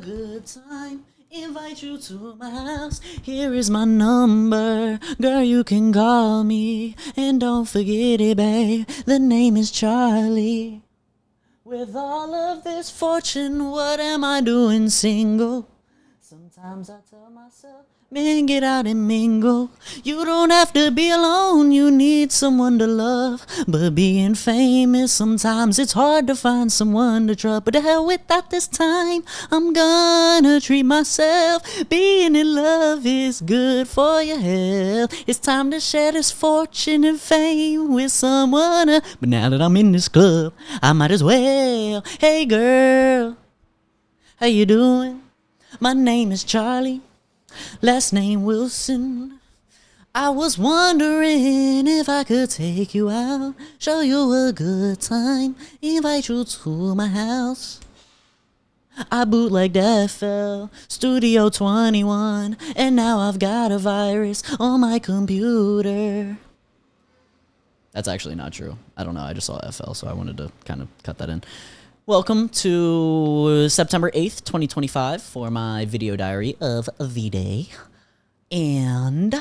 good time. Invite you to my house. Here is my number. Girl, you can call me. And don't forget it, babe. The name is Charlie. With all of this fortune, what am I doing single? Sometimes I tell myself, man, get out and mingle. You don't have to be alone, you need someone to love. But being famous, sometimes it's hard to find someone to trust. But the hell with that this time, I'm gonna treat myself. Being in love is good for your health. It's time to share this fortune and fame with someone. But now that I'm in this club, I might as well. Hey girl, how you doing? My name is Charlie, last name Wilson. I was wondering if I could take you out, show you a good time, invite you to my house. I bootlegged FL Studio 21, and now I've got a virus on my computer. That's actually not true. I don't know. I just saw FL, so I wanted to kind of cut that in. Welcome to September 8th, 2025 for my video diary of the day. And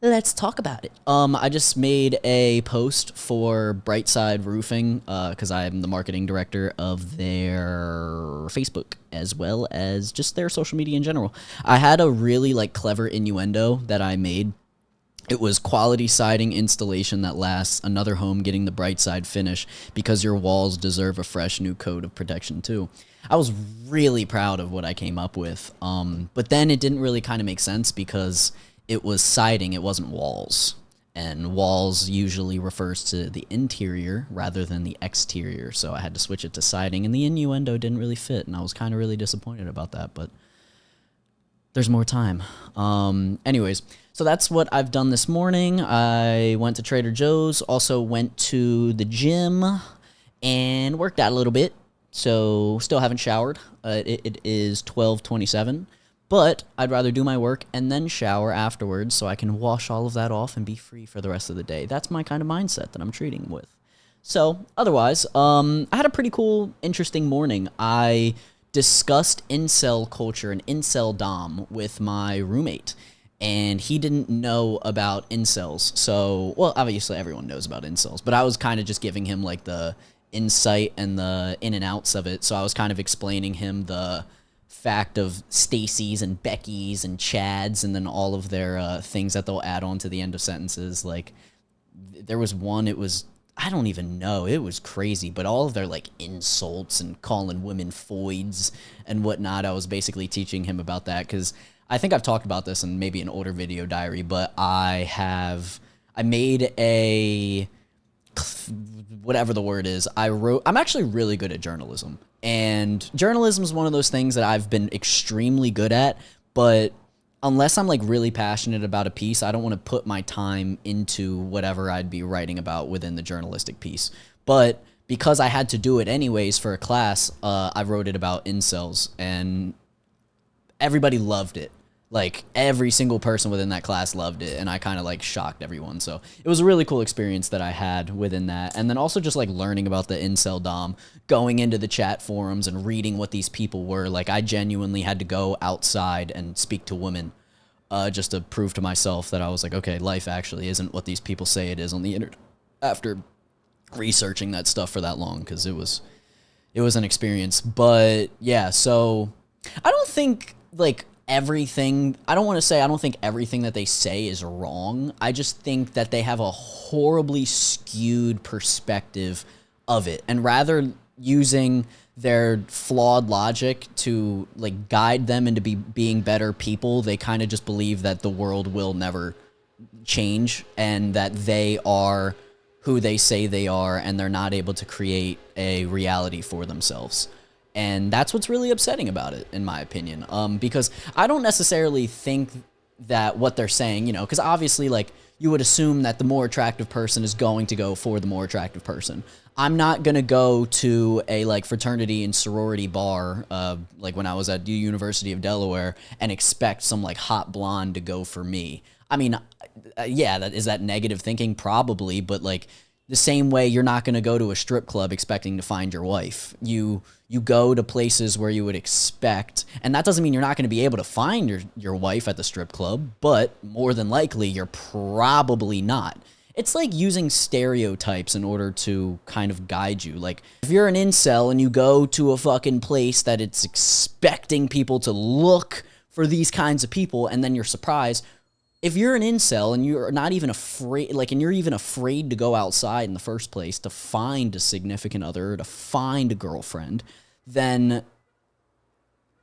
let's talk about it. I just made a post for Brightside Roofing because I am the marketing director of their Facebook as well as just their social media in general. I had a really clever innuendo that I made. It was quality siding installation that lasts, another home getting the bright side finish because your walls deserve a fresh new coat of protection too. I was really proud of what I came up with, but then it didn't really kind of make sense because it was siding, it wasn't walls. And walls usually refers to the interior rather than the exterior, so I had to switch it to siding, and the innuendo didn't really fit, and I was kind of really disappointed about that, but there's more time. Anyways, so that's what I've done this morning. I went to Trader Joe's, also went to the gym, and worked out a little bit. So still haven't showered. It is 12:27, but I'd rather do my work and then shower afterwards so I can wash all of that off and be free for the rest of the day. That's my kind of mindset that I'm treating with. So otherwise, I had a pretty cool, interesting morning. I discussed incel culture and incel dom with my roommate, and he didn't know about incels. So, well, obviously everyone knows about incels, but I was kind of just giving him the insight and the in and outs of it. So I was kind of explaining him the fact of Stacy's and Becky's and Chad's and then all of their things that they'll add on to the end of sentences. There was one, I don't even know. It was crazy, but all of their insults and calling women foids and whatnot, I was basically teaching him about that because I think I've talked about this in maybe an older video diary, but I made a, whatever the word is, I'm actually really good at journalism, and journalism is one of those things that I've been extremely good at, but unless I'm really passionate about a piece, I don't want to put my time into whatever I'd be writing about within the journalistic piece. But because I had to do it anyways for a class, I wrote it about incels, and everybody loved it. Every single person within that class loved it, and I kind of shocked everyone. So it was a really cool experience that I had within that. And then also just learning about the incel dom, going into the chat forums and reading what these people were. I genuinely had to go outside and speak to women just to prove to myself that I was okay, life actually isn't what these people say it is on the internet, after researching that stuff for that long, because it was an experience. But yeah, so I don't think everything, I don't think everything that they say is wrong. I just think that they have a horribly skewed perspective of it, and rather using their flawed logic to guide them into being better people, they kind of just believe that the world will never change and that they are who they say they are, and they're not able to create a reality for themselves. And that's what's really upsetting about it, in my opinion, because I don't necessarily think that what they're saying, because obviously, you would assume that the more attractive person is going to go for the more attractive person. I'm not going to go to a, fraternity and sorority bar, when I was at the University of Delaware, and expect some, hot blonde to go for me. I mean, yeah, is that negative thinking? Probably, but, The same way you're not going to go to a strip club expecting to find your wife. You go to places where you would expect, and that doesn't mean you're not going to be able to find your wife at the strip club, but more than likely you're probably not. It's like using stereotypes in order to kind of guide you. Like, if you're an incel and you go to a fucking place that it's expecting people to look for these kinds of people, and then you're surprised. If you're an incel and you're not even afraid, like, and you're even afraid to go outside in the first place to find a significant other, to find a girlfriend, then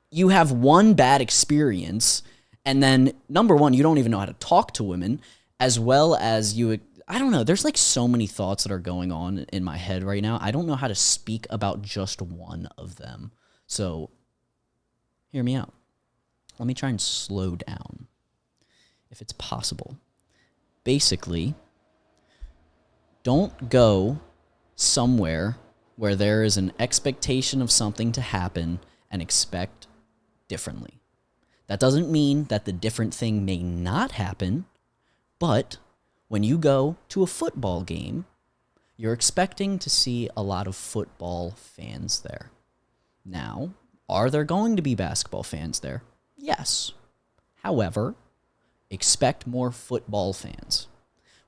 you have one bad experience, and then, number one, you don't even know how to talk to women, as well as I don't know, there's like so many thoughts that are going on in my head right now. I don't know how to speak about just one of them. So, hear me out. Let me try and slow down, if it's possible. Basically, don't go somewhere where there is an expectation of something to happen and expect differently. That doesn't mean that the different thing may not happen, but when you go to a football game, you're expecting to see a lot of football fans there. Now, are there going to be basketball fans there? Yes. However, expect more football fans.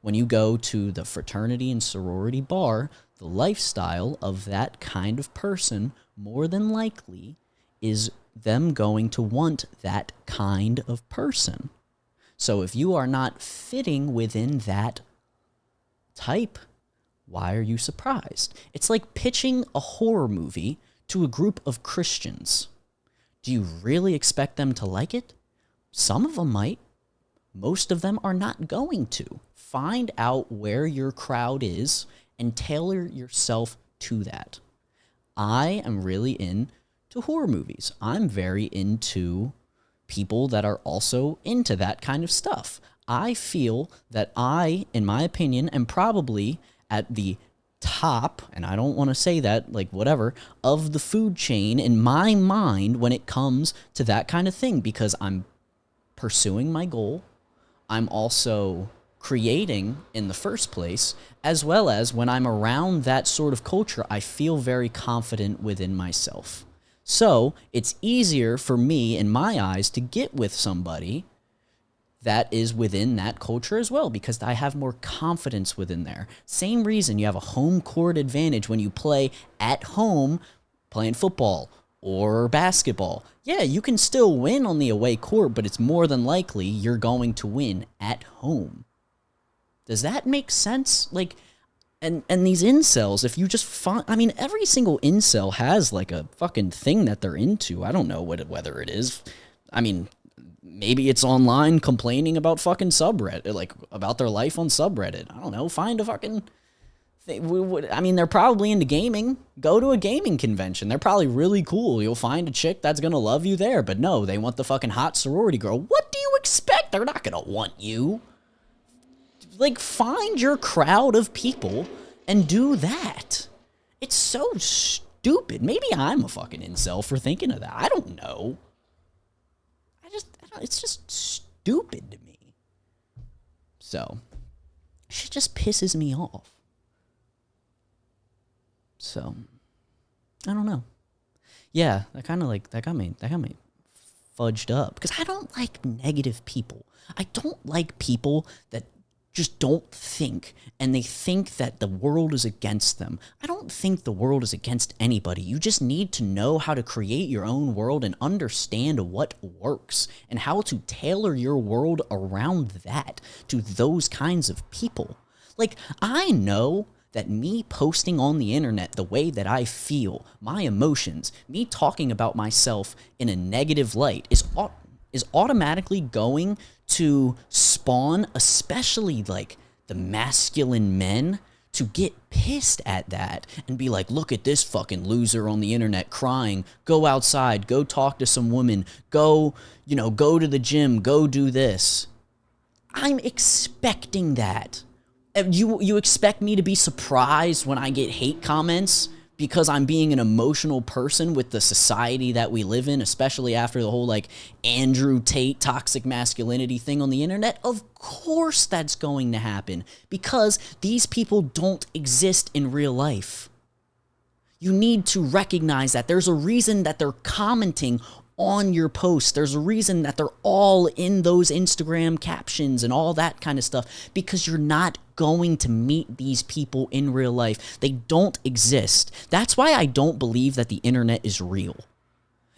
When you go to the fraternity and sorority bar, the lifestyle of that kind of person, more than likely, is them going to want that kind of person. So if you are not fitting within that type, why are you surprised? It's like pitching a horror movie to a group of Christians. Do you really expect them to like it? Some of them might. Most of them are not going to. Find out where your crowd is and tailor yourself to that. I am really into horror movies. I'm very into people that are also into that kind of stuff. I feel that I, in my opinion, am probably at the top, and I don't want to say that, like, whatever, of the food chain in my mind when it comes to that kind of thing, because I'm pursuing my goal. I'm also creating in the first place, as well as when I'm around that sort of culture, I feel very confident within myself. So it's easier for me, in my eyes, to get with somebody that is within that culture as well, because I have more confidence within there. Same reason you have a home court advantage when you play at home playing football or basketball. Yeah, you can still win on the away court, but it's more than likely you're going to win at home. Does that make sense? Like, and these incels, if you just find, I mean, every single incel has like a fucking thing that they're into. I don't know whether it is. I mean, maybe it's online complaining about fucking subreddit, like about their life on subreddit. I don't know. Find a fucking thing. I mean, they're probably into gaming. Go to a gaming convention. They're probably really cool. You'll find a chick that's going to love you there. But no, they want the fucking hot sorority girl. What do you expect? They're not going to want you. Like, find your crowd of people and do that. It's so stupid. Maybe I'm a fucking incel for thinking of that. I don't know. It's just stupid to me. So, shit just pisses me off. So, I don't know. Yeah, that got me fudged up, because I don't like negative people. I don't like people that just don't think, and they think that the world is against them. I don't think the world is against anybody. You just need to know how to create your own world and understand what works and how to tailor your world around that, to those kinds of people. Like, I know that me posting on the internet the way that I feel, my emotions, me talking about myself in a negative light is automatically going to spawn, especially like the masculine men, to get pissed at that and be like, look at this fucking loser on the internet crying. Go outside, go talk to some women, go to the gym, go do this. I'm expecting that. You expect me to be surprised when I get hate comments because I'm being an emotional person with the society that we live in, especially after the whole like Andrew Tate toxic masculinity thing on the internet? Of course that's going to happen, because these people don't exist in real life. You need to recognize that there's a reason that they're commenting on your posts. There's a reason that they're all in those Instagram captions and all that kind of stuff, because you're not going to meet these people in real life. They don't exist. That's why I don't believe that the internet is real.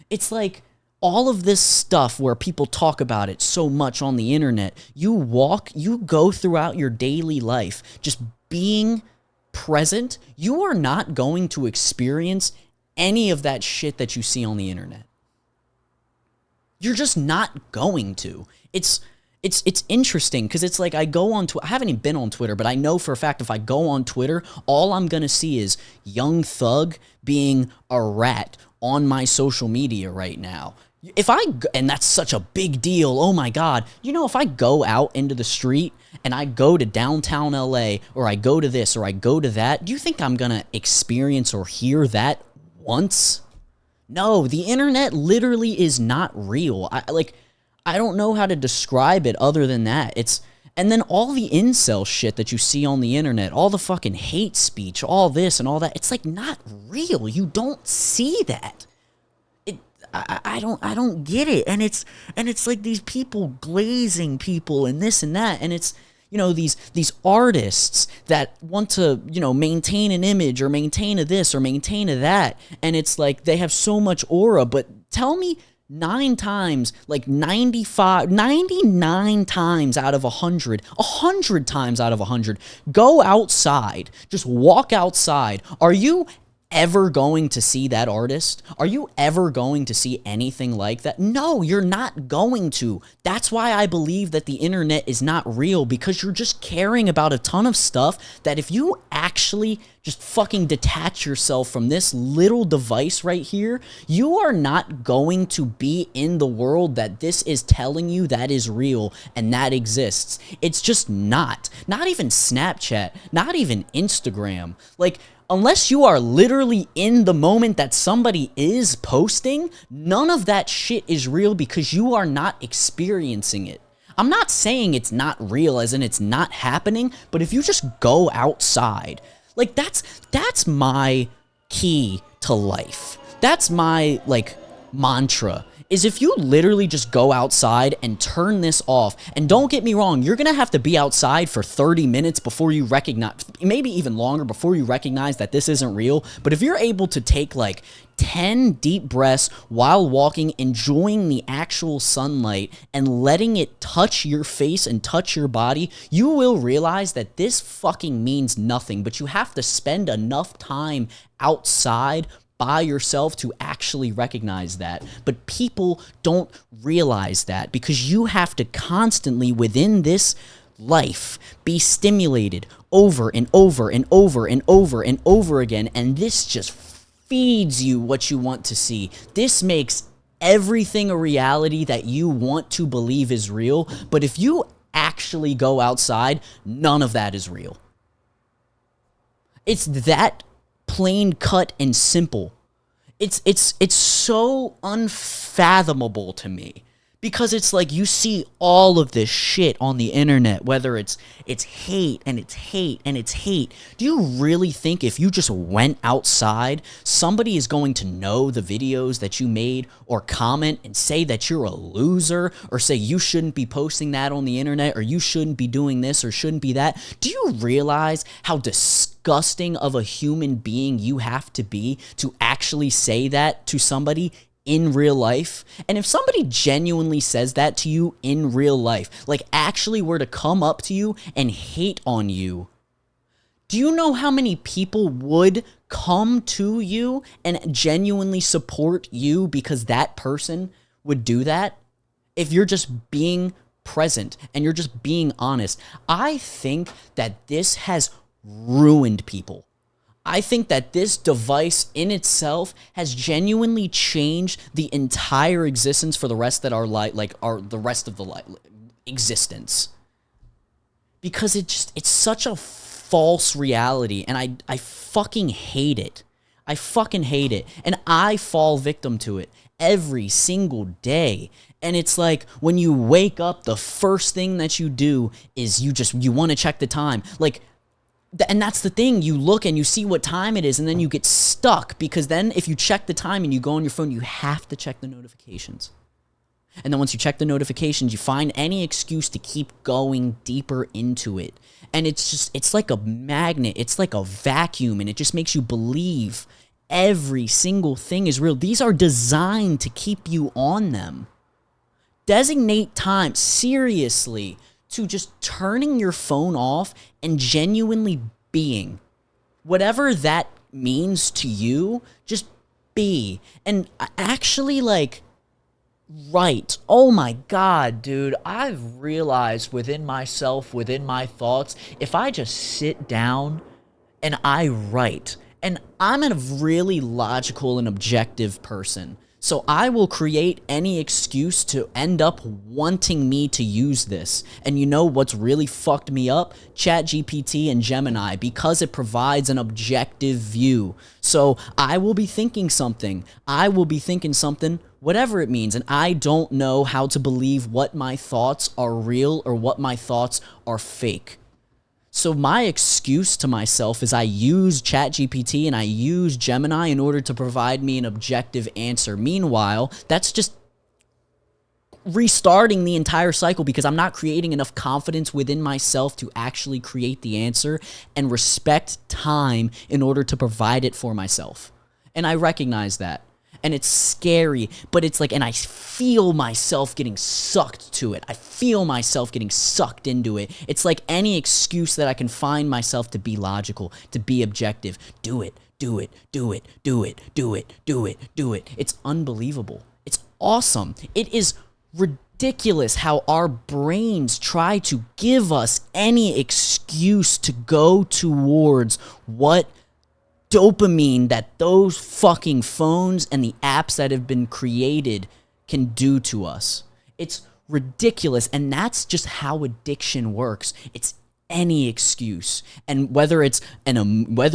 It's like all of this stuff where people talk about it so much on the internet. You go throughout your daily life just being present. You are not going to experience any of that shit that you see on the internet. You're just not going to. It's interesting because it's like I go on I haven't even been on Twitter, but I know for a fact if I go on Twitter, all I'm going to see is Young Thug being a rat on my social media right now. And that's such a big deal. Oh my God. You know, if I go out into the street and I go to downtown LA, or I go to this or I go to that, do you think I'm going to experience or hear that once? No, the internet literally is not real. I don't know how to describe it other than that. And then all the incel shit that you see on the internet, all the fucking hate speech, all this and all that, it's like not real. You don't see that. I don't get it. And it's like these people glazing people and this and that, and it's, you know, these artists that want to, you know, maintain an image or maintain a this or maintain a that, and it's like they have so much aura, but tell me 9 times, like 99 times out of 100 times out of 100, go outside, just walk outside. Are you ever going to see that artist? Are you ever going to see anything like that? No, you're not going to. That's why I believe that the internet is not real, because you're just caring about a ton of stuff that if you actually just fucking detach yourself from this little device right here, you are not going to be in the world that this is telling you that is real and that exists. It's just not. Not even Snapchat, not even Instagram. Like, unless you are literally in the moment that somebody is posting, none of that shit is real because you are not experiencing it. I'm not saying it's not real as in it's not happening, but if you just go outside, like that's my key to life. That's my like mantra. Is if you literally just go outside and turn this off, and don't get me wrong, you're gonna have to be outside for 30 minutes before you recognize, maybe even longer before you recognize that this isn't real, but if you're able to take like 10 deep breaths while walking, enjoying the actual sunlight and letting it touch your face and touch your body, you will realize that this fucking means nothing, but you have to spend enough time outside by yourself to actually recognize that. But people don't realize that because you have to constantly within this life be stimulated over and over and over and over and over again, and this just feeds you what you want to see. This makes everything a reality that you want to believe is real, but if you actually go outside, none of that is real. It's that plain cut and simple. It's so unfathomable to me, because it's like you see all of this shit on the internet, whether it's hate and it's hate and it's hate. Do you really think if you just went outside, somebody is going to know the videos that you made or comment and say that you're a loser or say you shouldn't be posting that on the internet or you shouldn't be doing this or shouldn't be that? Do you realize how disgusting of a human being you have to be to actually say that to somebody in real life? And if somebody genuinely says that to you in real life, like actually were to come up to you and hate on you, do you know how many people would come to you and genuinely support you because that person would do that? If you're just being present and you're just being honest. I think that this has ruined people. I think that this device in itself has genuinely changed the entire existence for the rest that our life, like the rest of the existence. Because it's such a false reality, and I fucking hate it. I fucking hate it. And I fall victim to it every single day. And it's like when you wake up, the first thing that you do is you want to check the time. Like, and that's the thing. You look and you see what time it is, and then you get stuck because then if you check the time and you go on your phone, you have to check the notifications. And then once you check the notifications, you find any excuse to keep going deeper into it. And it's like a magnet. It's like a vacuum, and it just makes you believe every single thing is real. These are designed to keep you on them. Designate time, seriously, to just turning your phone off and genuinely being. Whatever that means to you, just be. And actually, like, write. Oh my God, dude. I've realized within myself, within my thoughts, if I just sit down and I write, and I'm a really logical and objective person, so I will create any excuse to end up wanting me to use this. And you know what's really fucked me up? ChatGPT and Gemini, because it provides an objective view. So I will be thinking something. Whatever it means, and I don't know how to believe what my thoughts are real or what my thoughts are fake. So my excuse to myself is I use ChatGPT and I use Gemini in order to provide me an objective answer. Meanwhile, that's just restarting the entire cycle because I'm not creating enough confidence within myself to actually create the answer and respect time in order to provide it for myself. And I recognize that. And it's scary, but it's like, and I feel myself getting sucked to it. I feel myself getting sucked into it. It's like any excuse that I can find myself to be logical, to be objective. Do it, do it, do it, do it, do it, do it, do it. It's unbelievable. It's awesome. It is ridiculous how our brains try to give us any excuse to go towards what dopamine that those fucking phones and the apps that have been created can do to us. It's ridiculous, and that's just how addiction works. It's any excuse. And whether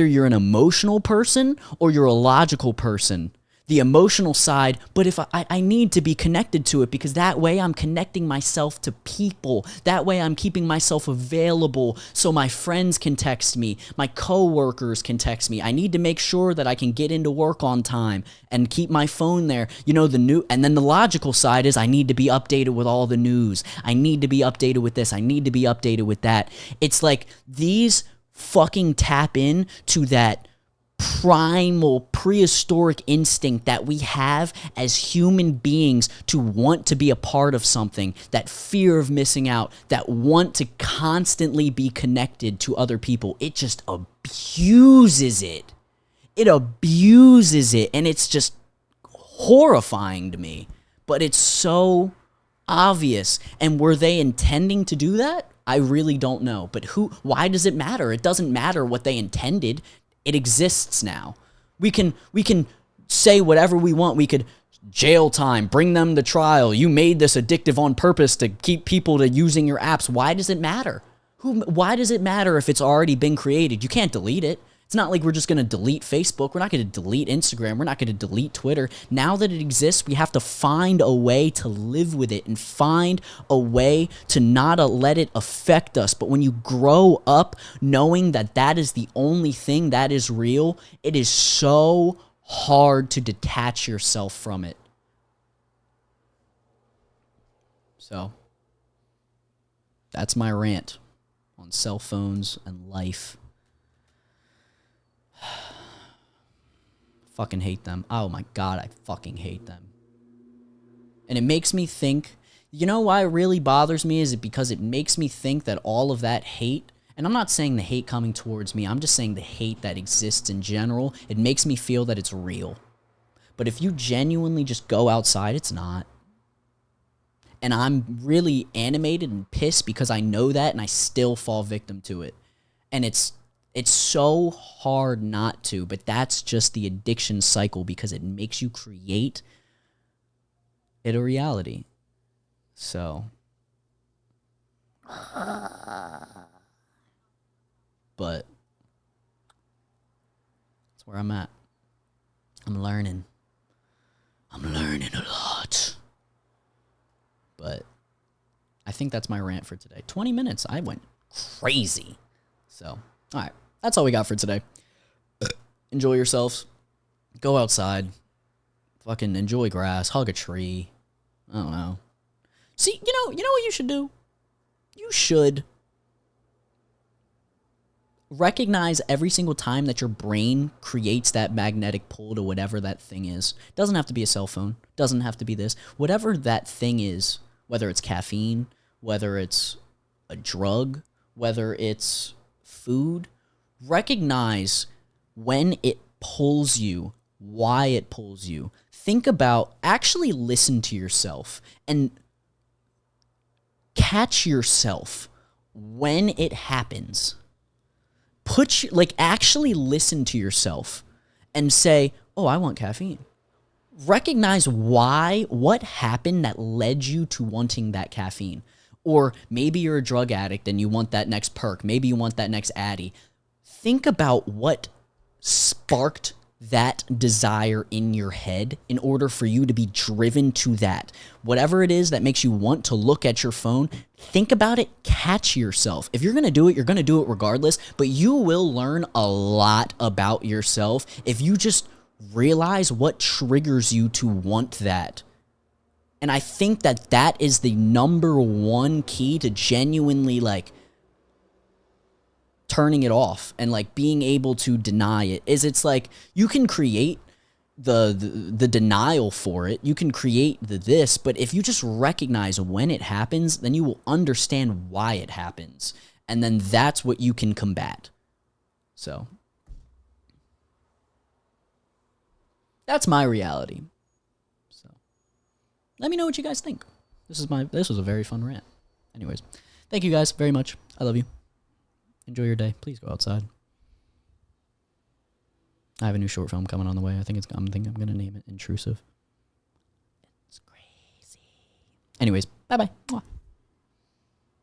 you're an emotional person or you're a logical person, the emotional side, but if I need to be connected to it because that way I'm connecting myself to people. That way I'm keeping myself available so my friends can text me, my coworkers can text me. I need to make sure that I can get into work on time and keep my phone there. You know, and then the logical side is I need to be updated with all the news. I need to be updated with this. I need to be updated with that. It's like these fucking tap in to that primal prehistoric instinct that we have as human beings to want to be a part of something, that fear of missing out, that want to constantly be connected to other people. It just abuses it. It abuses it, and it's just horrifying to me. But it's so obvious. And were they intending to do that? I really don't know. But why does it matter? It doesn't matter what they intended. It exists now. We can say whatever we want. We could jail time, bring them to trial. You made this addictive on purpose to keep people to using your apps. Why does it matter? Why does it matter if it's already been created? You can't delete it. It's not like we're just going to delete Facebook. We're not going to delete Instagram. We're not going to delete Twitter. Now that it exists, we have to find a way to live with it and find a way to not let it affect us. But when you grow up knowing that that is the only thing that is real, it is so hard to detach yourself from it. So, that's my rant on cell phones and life. Fucking hate them. Oh my God, I fucking hate them. And it makes me think, you know why it really bothers me is it because it makes me think that all of that hate, and I'm not saying the hate coming towards me, I'm just saying the hate that exists in general, it makes me feel that it's real. But if you genuinely just go outside, it's not. And I'm really animated and pissed because I know that and I still fall victim to it. And it's so hard not to, but that's just the addiction cycle because it makes you create it a reality. So, but that's where I'm at. I'm learning. I'm learning a lot. But I think that's my rant for today. 20 minutes. I went crazy. So, all right. That's all we got for today. Enjoy yourselves. Go outside. Fucking enjoy grass. Hug a tree. I don't know. See, you know what you should do? You should recognize every single time that your brain creates that magnetic pull to whatever that thing is. Doesn't have to be a cell phone. Doesn't have to be this. Whatever that thing is, whether it's caffeine, whether it's a drug, whether it's food, recognize when it pulls you, why it pulls you. Think about, actually listen to yourself and catch yourself when it happens. Actually listen to yourself and say, oh, I want caffeine. Recognize what happened that led you to wanting that caffeine. Or maybe you're a drug addict and you want that next perk. Maybe you want that next Addy. Think about what sparked that desire in your head in order for you to be driven to that. Whatever it is that makes you want to look at your phone, think about it, catch yourself. If you're going to do it, you're going to do it regardless, but you will learn a lot about yourself if you just realize what triggers you to want that. And I think that is the number one key to genuinely turning it off and being able to deny it. It's you can create the denial for it. You can create this, but if you just recognize when it happens, then you will understand why it happens. And then that's what you can combat. So that's my reality. So let me know what you guys think. This was a very fun rant. Anyways, thank you guys very much. I love you. Enjoy your day. Please go outside. I have a new short film coming on the way. I'm going to name it Intrusive. It's crazy. Anyways, bye-bye. Mwah.